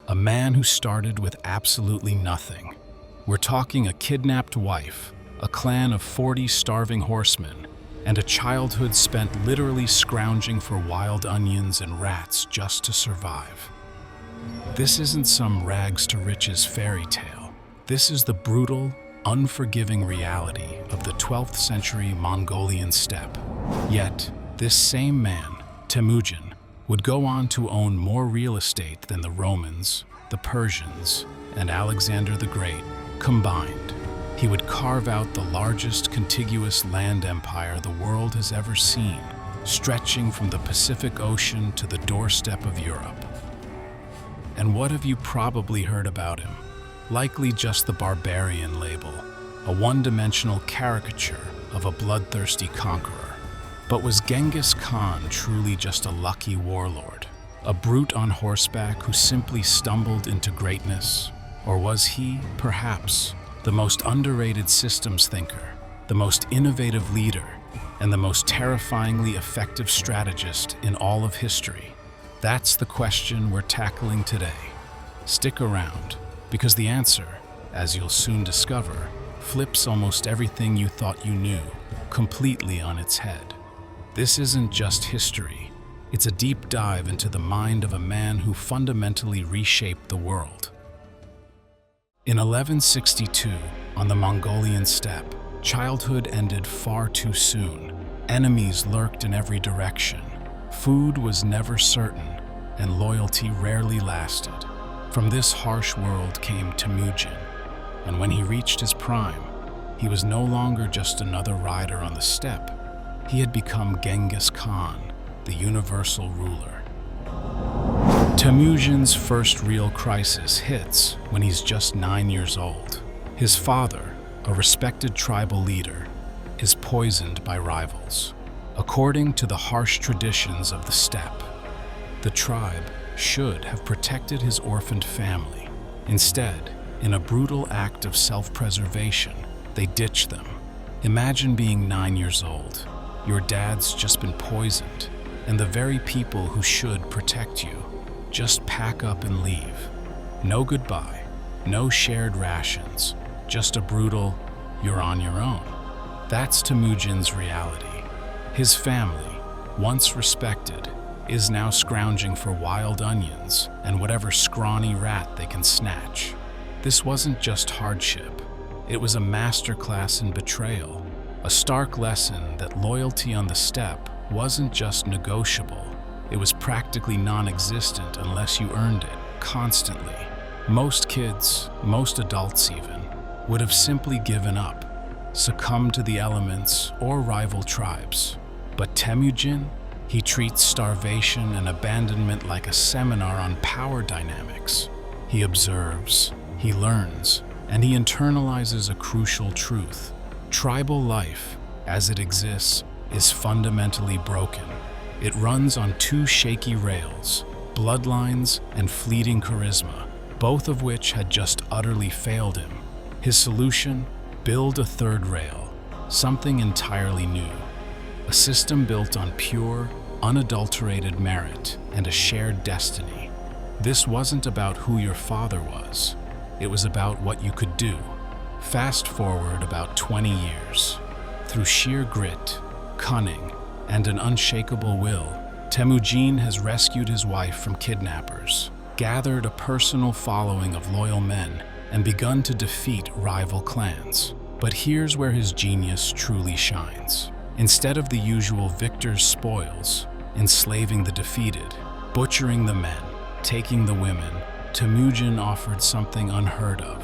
a man who started with absolutely nothing. We're talking a kidnapped wife, a clan of 40 starving horsemen, and a childhood spent literally scrounging for wild onions and rats just to survive. This isn't some rags to riches fairy tale. This is the brutal, unforgiving reality of the 12th century Mongolian steppe. Yet, this same man, Temujin, would go on to own more real estate than the Romans, the Persians, and Alexander the Great combined. He would carve out the largest contiguous land empire the world has ever seen, stretching from the Pacific Ocean to the doorstep of Europe. And what have you probably heard about him? Likely just the barbarian label, a one-dimensional caricature of a bloodthirsty conqueror. But was Genghis Khan truly just a lucky warlord, a brute on horseback who simply stumbled into greatness? Or was he, perhaps, the most underrated systems thinker, the most innovative leader, and the most terrifyingly effective strategist in all of history? That's the question we're tackling today. Stick around, because the answer, as you'll soon discover, flips almost everything you thought you knew completely on its head. This isn't just history, it's a deep dive into the mind of a man who fundamentally reshaped the world. In 1162, on the Mongolian steppe, childhood ended far too soon. Enemies lurked in every direction. Food was never certain, and loyalty rarely lasted. From this harsh world came Temujin, and when he reached his prime, he was no longer just another rider on the steppe. He had become Genghis Khan, the universal ruler. Temujin's first real crisis hits when he's just 9 years old. His father, a respected tribal leader, is poisoned by rivals. According to the harsh traditions of the steppe, the tribe should have protected his orphaned family. Instead, in a brutal act of self-preservation, they ditch them. Imagine being 9 years old. Your dad's just been poisoned, and the very people who should protect you just pack up and leave. No goodbye, no shared rations, just a brutal, you're on your own. That's Temujin's reality. His family, once respected, is now scrounging for wild onions and whatever scrawny rat they can snatch. This wasn't just hardship. It was a masterclass in betrayal, a stark lesson that loyalty on the steppe wasn't just negotiable. It was practically non-existent unless you earned it constantly. Most kids, most adults even, would have simply given up, succumbed to the elements or rival tribes. But Temujin, he treats starvation and abandonment like a seminar on power dynamics. He observes, he learns, and he internalizes a crucial truth. Tribal life, as it exists, is fundamentally broken. It runs on two shaky rails, bloodlines and fleeting charisma, both of which had just utterly failed him. His solution? Build a third rail, something entirely new. A system built on pure, unadulterated merit and a shared destiny. This wasn't about who your father was. It was about what you could do. Fast forward about 20 years. Through sheer grit, cunning, and an unshakable will, Temujin has rescued his wife from kidnappers, gathered a personal following of loyal men, and begun to defeat rival clans. But here's where his genius truly shines. Instead of the usual victor's spoils, enslaving the defeated, butchering the men, taking the women, Temujin offered something unheard of,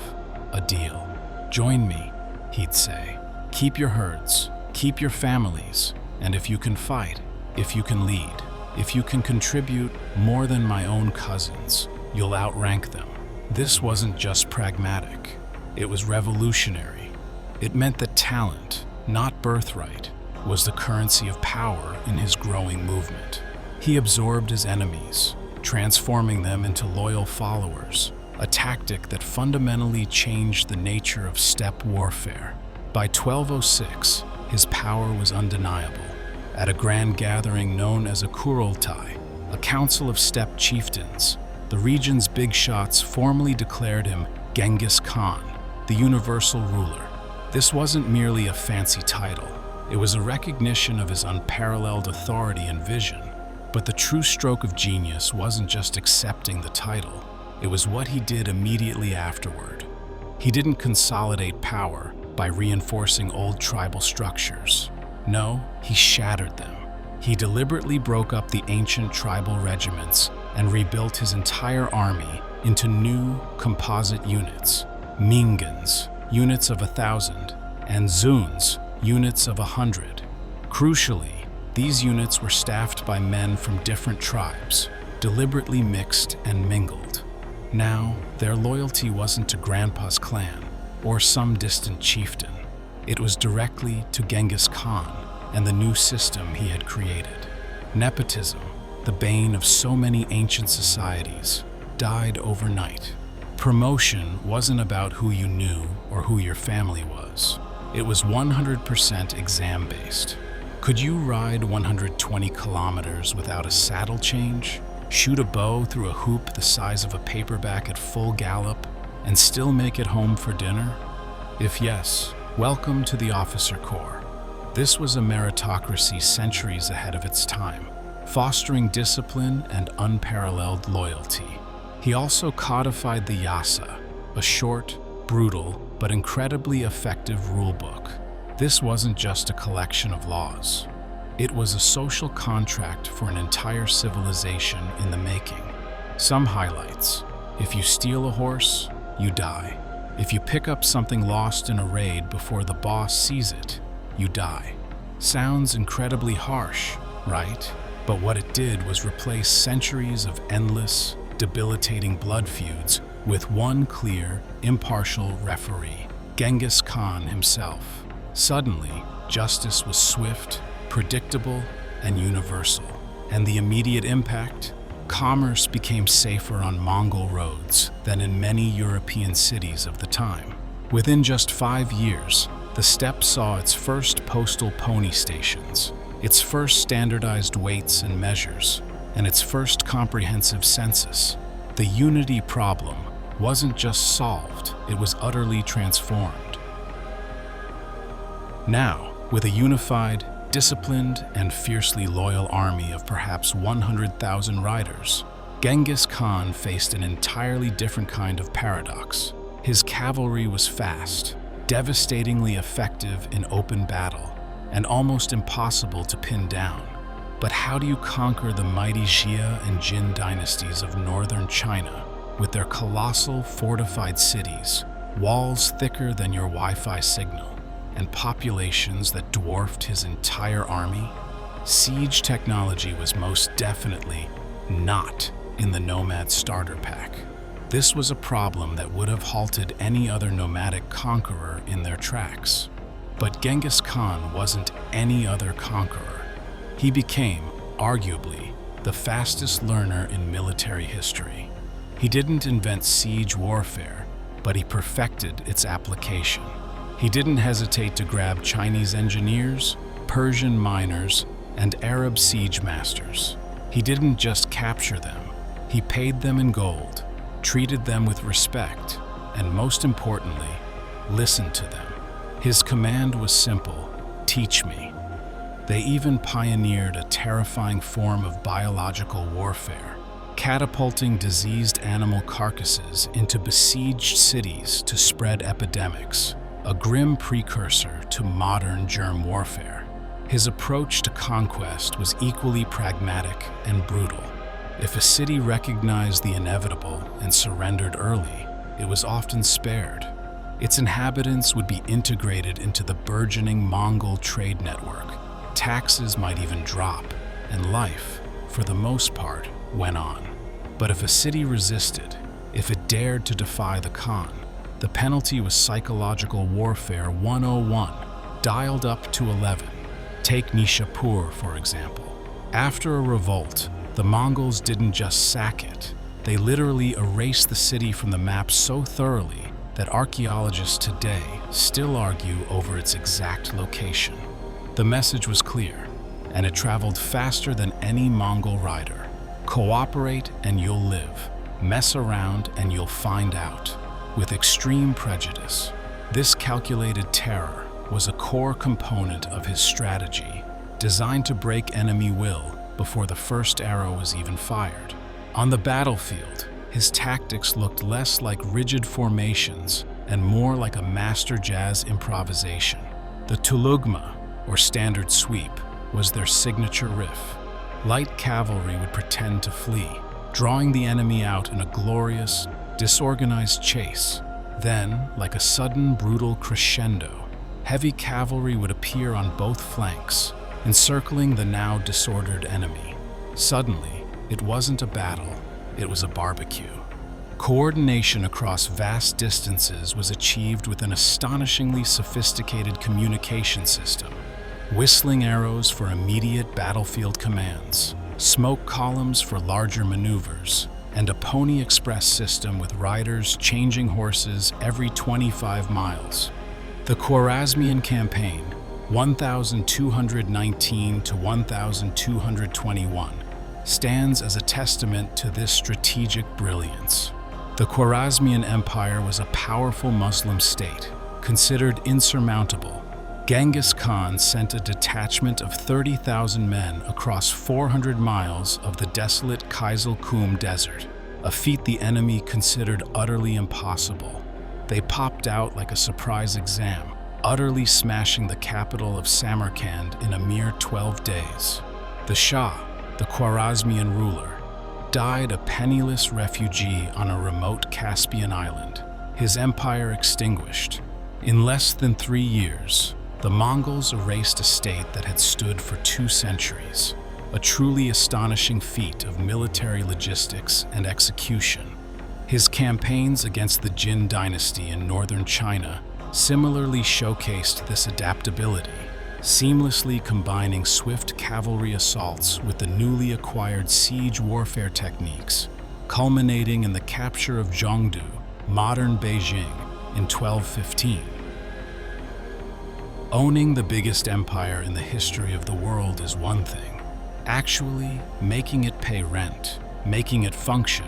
a deal. Join me, he'd say. Keep your herds, keep your families, and if you can fight, if you can lead, if you can contribute more than my own cousins, you'll outrank them. This wasn't just pragmatic, it was revolutionary. It meant that talent, not birthright, was the currency of power in his growing movement. He absorbed his enemies, transforming them into loyal followers, a tactic that fundamentally changed the nature of steppe warfare. By 1206, his power was undeniable. At a grand gathering known as a Kurultai, a council of steppe chieftains, the the region's big shots formally declared him Genghis Khan, the universal ruler. This wasn't merely a fancy title. It was a recognition of his unparalleled authority and vision. But the true stroke of genius wasn't just accepting the title. It was what he did immediately afterward. He didn't consolidate power by reinforcing old tribal structures. No, he shattered them. He deliberately broke up the ancient tribal regiments and rebuilt his entire army into new composite units. Mingans, units of 1,000, and Zuns, units of 100. Crucially, these units were staffed by men from different tribes, deliberately mixed and mingled. Now, their loyalty wasn't to Grandpa's clan or some distant chieftain. It was directly to Genghis Khan and the new system he had created. Nepotism, the bane of so many ancient societies, died overnight. Promotion wasn't about who you knew or who your family was. It was 100% exam-based. Could you ride 120 kilometers without a saddle change, shoot a bow through a hoop the size of a paperback at full gallop, and still make it home for dinner? If yes, welcome to the officer corps. This was a meritocracy centuries ahead of its time, fostering discipline and unparalleled loyalty. He also codified the Yassa, a short, brutal, but incredibly effective rulebook. This wasn't just a collection of laws. It was a social contract for an entire civilization in the making. Some highlights: if you steal a horse, you die. If you pick up something lost in a raid before the boss sees it, you die. Sounds incredibly harsh, right? But what it did was replace centuries of endless, debilitating blood feuds with one clear, impartial referee, Genghis Khan himself. Suddenly, justice was swift, predictable, and universal. And the immediate impact? Commerce became safer on Mongol roads than in many European cities of the time. Within just 5 years, the steppe saw its first postal pony stations, its first standardized weights and measures, and its first comprehensive census. The unity problem wasn't just solved, it was utterly transformed. Now, with a unified, disciplined, and fiercely loyal army of perhaps 100,000 riders, Genghis Khan faced an entirely different kind of paradox. His cavalry was fast, devastatingly effective in open battle, and almost impossible to pin down. But how do you conquer the mighty Xia and Jin dynasties of northern China with their colossal fortified cities, walls thicker than your Wi-Fi signal, and populations that dwarfed his entire army? Siege technology was most definitely not in the nomad starter pack. This was a problem that would have halted any other nomadic conqueror in their tracks. But Genghis Khan wasn't any other conqueror. He became, arguably, the fastest learner in military history. He didn't invent siege warfare, but he perfected its application. He didn't hesitate to grab Chinese engineers, Persian miners, and Arab siege masters. He didn't just capture them, he paid them in gold, treated them with respect, and most importantly, listened to them. His command was simple: teach me. They even pioneered a terrifying form of biological warfare, catapulting diseased animal carcasses into besieged cities to spread epidemics, a grim precursor to modern germ warfare. His approach to conquest was equally pragmatic and brutal. If a city recognized the inevitable and surrendered early, it was often spared. Its inhabitants would be integrated into the burgeoning Mongol trade network. Taxes might even drop, and life, for the most part, went on. But if a city resisted, if it dared to defy the Khan, the penalty was psychological warfare 101, dialed up to 11. Take Nishapur, for example. After a revolt, the Mongols didn't just sack it. They literally erased the city from the map so thoroughly that archaeologists today still argue over its exact location. The message was clear, and it traveled faster than any Mongol rider. Cooperate and you'll live. Mess around and you'll find out. With extreme prejudice, this calculated terror was a core component of his strategy, designed to break enemy will before the first arrow was even fired. On the battlefield, his tactics looked less like rigid formations and more like a master jazz improvisation. The tulugma, or standard sweep, was their signature riff. Light cavalry would pretend to flee, drawing the enemy out in a glorious, disorganized chase. Then, like a sudden, brutal crescendo, heavy cavalry would appear on both flanks, encircling the now disordered enemy. Suddenly, it wasn't a battle, it was a barbecue. Coordination across vast distances was achieved with an astonishingly sophisticated communication system. Whistling arrows for immediate battlefield commands, smoke columns for larger maneuvers, and a Pony Express system with riders changing horses every 25 miles. The Khwarezmian campaign, 1219 to 1221, stands as a testament to this strategic brilliance. The Khwarezmian Empire was a powerful Muslim state, considered insurmountable. Genghis Khan sent a detachment of 30,000 men across 400 miles of the desolate Kizil-Kum desert, a feat the enemy considered utterly impossible. They popped out like a surprise exam, utterly smashing the capital of Samarkand in a mere 12 days. The Shah, the Khwarezmian ruler, died a penniless refugee on a remote Caspian island, his empire extinguished. In less than 3 years, the Mongols erased a state that had stood for 2 centuries, a truly astonishing feat of military logistics and execution. His campaigns against the Jin dynasty in northern China similarly showcased this adaptability, seamlessly combining swift cavalry assaults with the newly acquired siege warfare techniques, culminating in the capture of Zhongdu, modern Beijing, in 1215. Owning the biggest empire in the history of the world is one thing. Actually making it pay rent, making it function,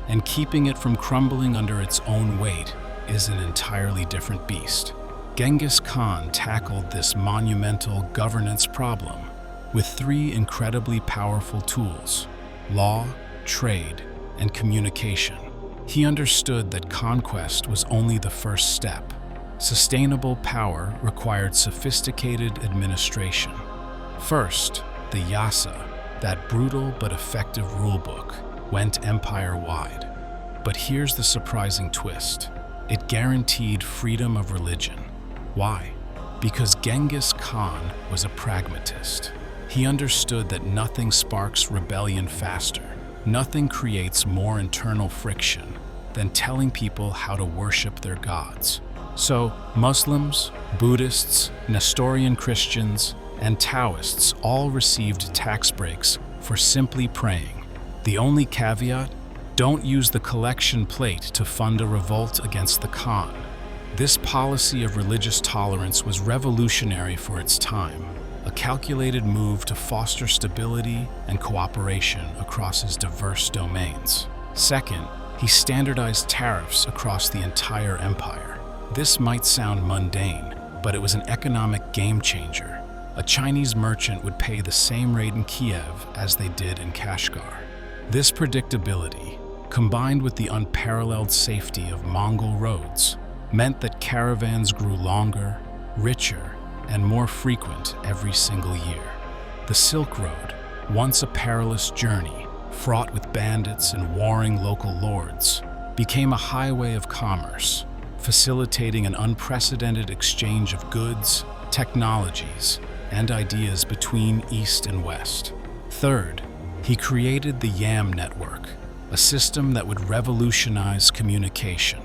and keeping it from crumbling under its own weight is an entirely different beast. Genghis Khan tackled this monumental governance problem with 3 incredibly powerful tools: law, trade, and communication. He understood that conquest was only the first step. Sustainable power required sophisticated administration. First, the Yassa, that brutal but effective rulebook, went empire-wide. But here's the surprising twist. It guaranteed freedom of religion. Why? Because Genghis Khan was a pragmatist. He understood that nothing sparks rebellion faster, nothing creates more internal friction than telling people how to worship their gods. So, Muslims, Buddhists, Nestorian Christians, and Taoists all received tax breaks for simply praying. The only caveat? Don't use the collection plate to fund a revolt against the Khan. This policy of religious tolerance was revolutionary for its time, a calculated move to foster stability and cooperation across his diverse domains. Second, he standardized tariffs across the entire empire. This might sound mundane, but it was an economic game changer. A Chinese merchant would pay the same rate in Kiev as they did in Kashgar. This predictability, combined with the unparalleled safety of Mongol roads, meant that caravans grew longer, richer, and more frequent every single year. The Silk Road, once a perilous journey, fraught with bandits and warring local lords, became a highway of commerce, facilitating an unprecedented exchange of goods, technologies, and ideas between East and West. Third, he created the YAM network, a system that would revolutionize communication.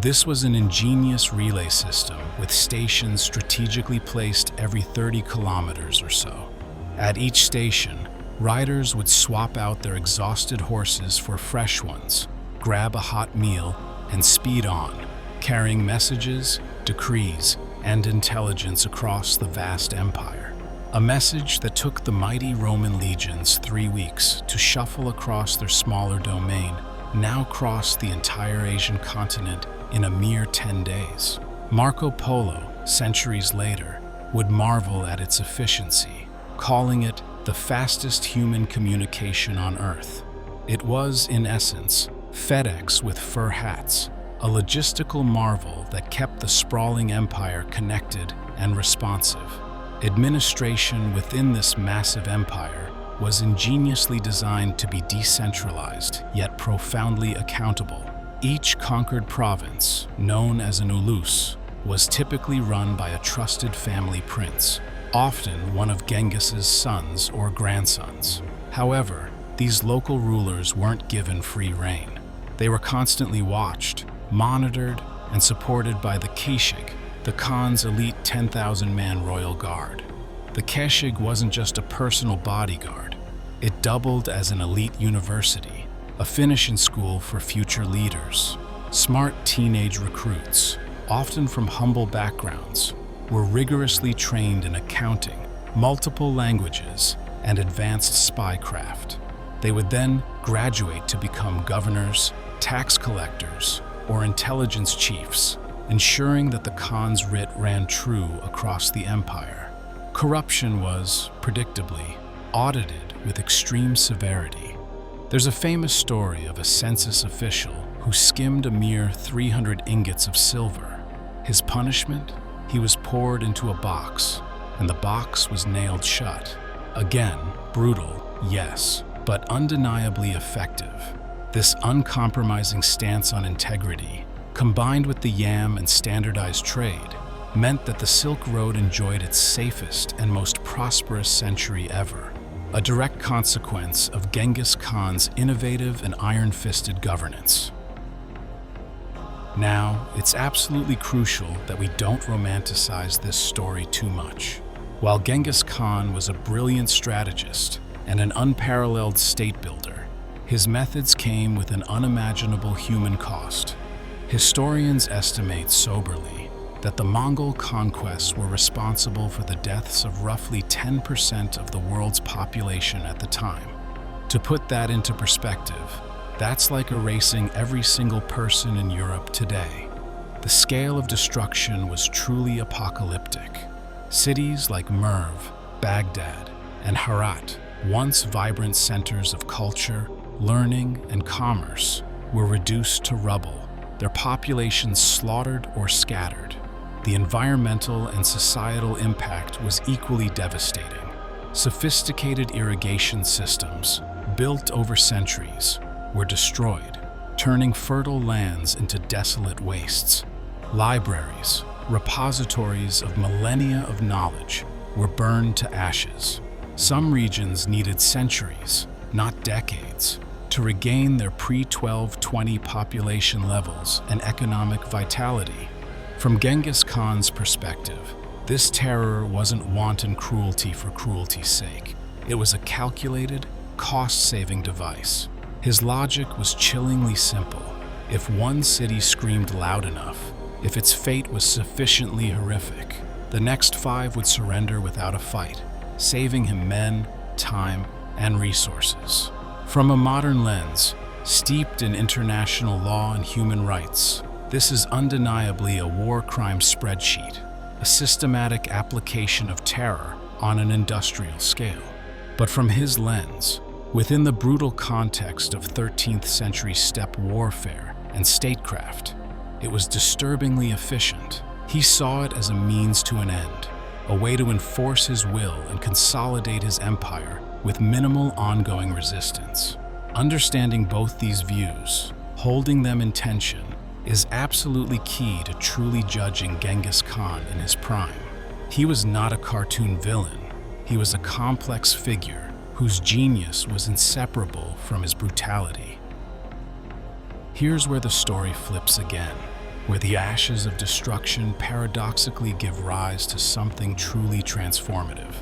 This was an ingenious relay system with stations strategically placed every 30 kilometers or so. At each station, riders would swap out their exhausted horses for fresh ones, grab a hot meal, and speed on, carrying messages, decrees, and intelligence across the vast empire. A message that took the mighty Roman legions 3 weeks to shuffle across their smaller domain now crossed the entire Asian continent in a mere 10 days. Marco Polo, centuries later, would marvel at its efficiency, calling it the fastest human communication on Earth. It was, in essence, FedEx with fur hats, a logistical marvel that kept the sprawling empire connected and responsive. Administration within this massive empire was ingeniously designed to be decentralized, yet profoundly accountable. Each conquered province, known as an ulus, was typically run by a trusted family prince, often one of Genghis's sons or grandsons. However, these local rulers weren't given free rein. They were constantly watched, monitored, and supported by the Keshig, the Khan's elite 10,000-man royal guard. The Keshig wasn't just a personal bodyguard. It doubled as an elite university, a finishing school for future leaders. Smart teenage recruits, often from humble backgrounds, were rigorously trained in accounting, multiple languages, and advanced spycraft. They would then graduate to become governors, tax collectors, or intelligence chiefs, ensuring that the Khan's writ ran true across the empire. Corruption was, predictably, audited with extreme severity. There's a famous story of a census official who skimmed a mere 300 ingots of silver. His punishment? He was poured into a box, and the box was nailed shut. Again, brutal, yes, but undeniably effective. This uncompromising stance on integrity, combined with the yam and standardized trade, meant that the Silk Road enjoyed its safest and most prosperous century ever, a direct consequence of Genghis Khan's innovative and iron-fisted governance. Now, it's absolutely crucial that we don't romanticize this story too much. While Genghis Khan was a brilliant strategist and an unparalleled state builder, his methods came with an unimaginable human cost. Historians estimate soberly that the Mongol conquests were responsible for the deaths of roughly 10% of the world's population at the time. To put that into perspective, that's like erasing every single person in Europe today. The scale of destruction was truly apocalyptic. Cities like Merv, Baghdad, and Herat, once vibrant centers of culture, learning, and commerce, were reduced to rubble, their populations slaughtered or scattered. The environmental and societal impact was equally devastating. Sophisticated irrigation systems, built over centuries, were destroyed, turning fertile lands into desolate wastes. Libraries, repositories of millennia of knowledge, were burned to ashes. Some regions needed centuries, not decades, to regain their pre-1220 population levels and economic vitality. From Genghis Khan's perspective, this terror wasn't wanton cruelty for cruelty's sake. It was a calculated, cost-saving device. His logic was chillingly simple. If one city screamed loud enough, if its fate was sufficiently horrific, the next 5 would surrender without a fight, saving him men, time, and resources. From a modern lens, steeped in international law and human rights, this is undeniably a war crime spreadsheet, a systematic application of terror on an industrial scale. But from his lens, within the brutal context of 13th century steppe warfare and statecraft, it was disturbingly efficient. He saw it as a means to an end, a way to enforce his will and consolidate his empire with minimal ongoing resistance. Understanding both these views, holding them in tension, is absolutely key to truly judging Genghis Khan in his prime. He was not a cartoon villain. He was a complex figure whose genius was inseparable from his brutality. Here's where the story flips again, where the ashes of destruction paradoxically give rise to something truly transformative.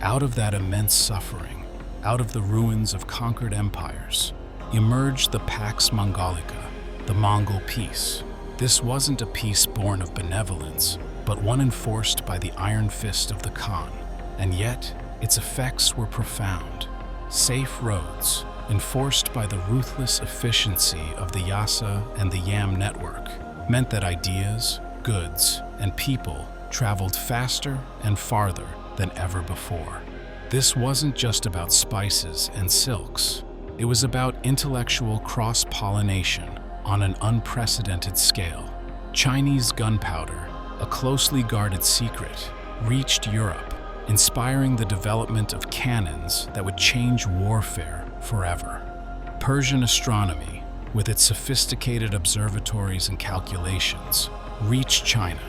Out of that immense suffering, out of the ruins of conquered empires, emerged the Pax Mongolica, the Mongol peace. This wasn't a peace born of benevolence, but one enforced by the iron fist of the Khan. And yet, its effects were profound. Safe roads, enforced by the ruthless efficiency of the Yassa and the Yam network, meant that ideas, goods, and people traveled faster and farther than ever before. This wasn't just about spices and silks. It was about intellectual cross-pollination on an unprecedented scale. Chinese gunpowder, a closely guarded secret, reached Europe, inspiring the development of cannons that would change warfare forever. Persian astronomy, with its sophisticated observatories and calculations, reached China,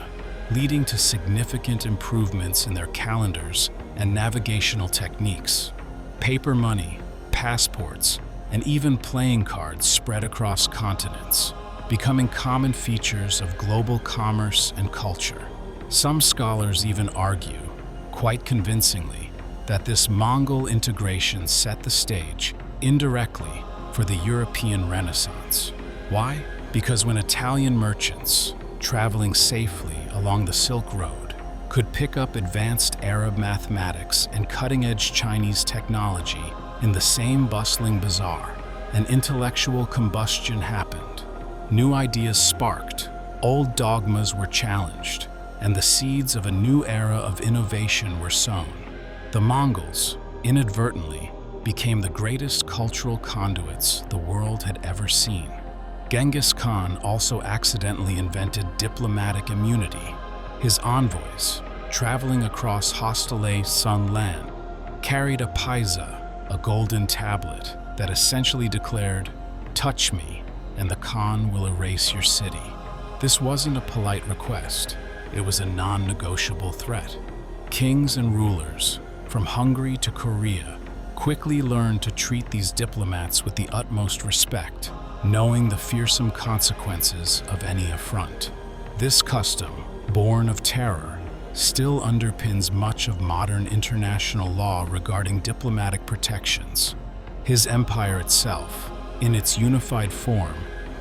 leading to significant improvements in their calendars and navigational techniques. Paper money, passports, and even playing cards spread across continents, becoming common features of global commerce and culture. Some scholars even argue, quite convincingly, that this Mongol integration set the stage, indirectly, for the European Renaissance. Why? Because when Italian merchants, traveling safely along the Silk Road, could pick up advanced Arab mathematics and cutting-edge Chinese technology in the same bustling bazaar, an intellectual combustion happened. New ideas sparked, old dogmas were challenged, and the seeds of a new era of innovation were sown. The Mongols, inadvertently, became the greatest cultural conduits the world had ever seen. Genghis Khan also accidentally invented diplomatic immunity. His envoys, traveling across hostile Sun land, carried a paisa, a golden tablet that essentially declared, "Touch me, and the Khan will erase your city." This wasn't a polite request. It was a non-negotiable threat. Kings and rulers, from Hungary to Korea, quickly learned to treat these diplomats with the utmost respect, knowing the fearsome consequences of any affront. This custom, born of terror, still underpins much of modern international law regarding diplomatic protections. His empire itself, in its unified form,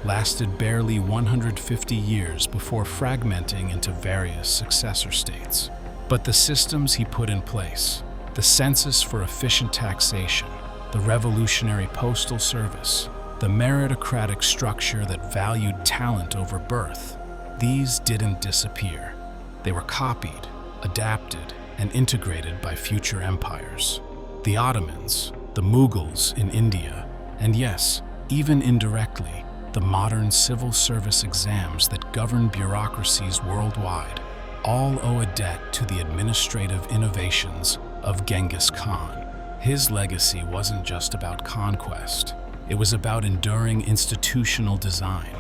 lasted barely 150 years before fragmenting into various successor states. But the systems he put in place, the census for efficient taxation, the revolutionary postal service, the meritocratic structure that valued talent over birth, these didn't disappear. They were copied, adapted, and integrated by future empires. The Ottomans, the Mughals in India, and yes, even indirectly, the modern civil service exams that govern bureaucracies worldwide, all owe a debt to the administrative innovations of Genghis Khan. His legacy wasn't just about conquest. It was about enduring institutional design.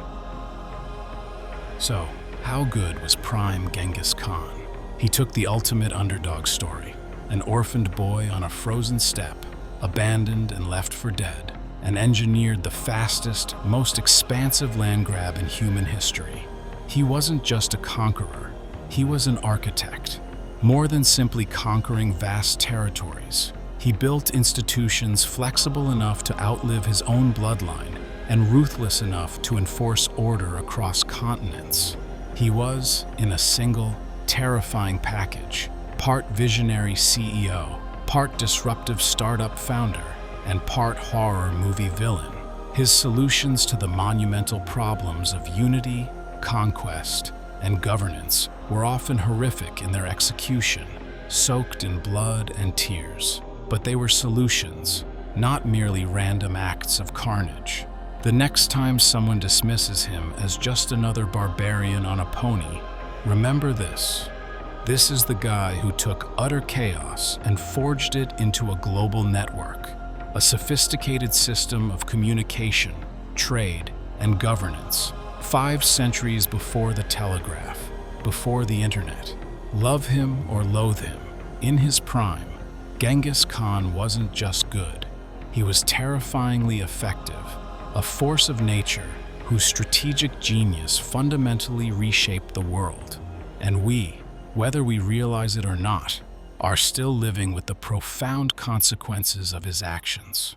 So, how good was Prime Genghis Khan? He took the ultimate underdog story, an orphaned boy on a frozen steppe, abandoned and left for dead, and engineered the fastest, most expansive land grab in human history. He wasn't just a conqueror, he was an architect. More than simply conquering vast territories, he built institutions flexible enough to outlive his own bloodline and ruthless enough to enforce order across continents. He was, in a single, terrifying package, part visionary CEO, part disruptive startup founder, and part horror movie villain. His solutions to the monumental problems of unity, conquest, and governance were often horrific in their execution, soaked in blood and tears. But they were solutions, not merely random acts of carnage. The next time someone dismisses him as just another barbarian on a pony, remember this. This is the guy who took utter chaos and forged it into a global network, a sophisticated system of communication, trade, and governance, 5 centuries before the telegraph, before the internet. Love him or loathe him, in his prime, Genghis Khan wasn't just good. He was terrifyingly effective, a force of nature whose strategic genius fundamentally reshaped the world. And we, whether we realize it or not, are still living with the profound consequences of his actions.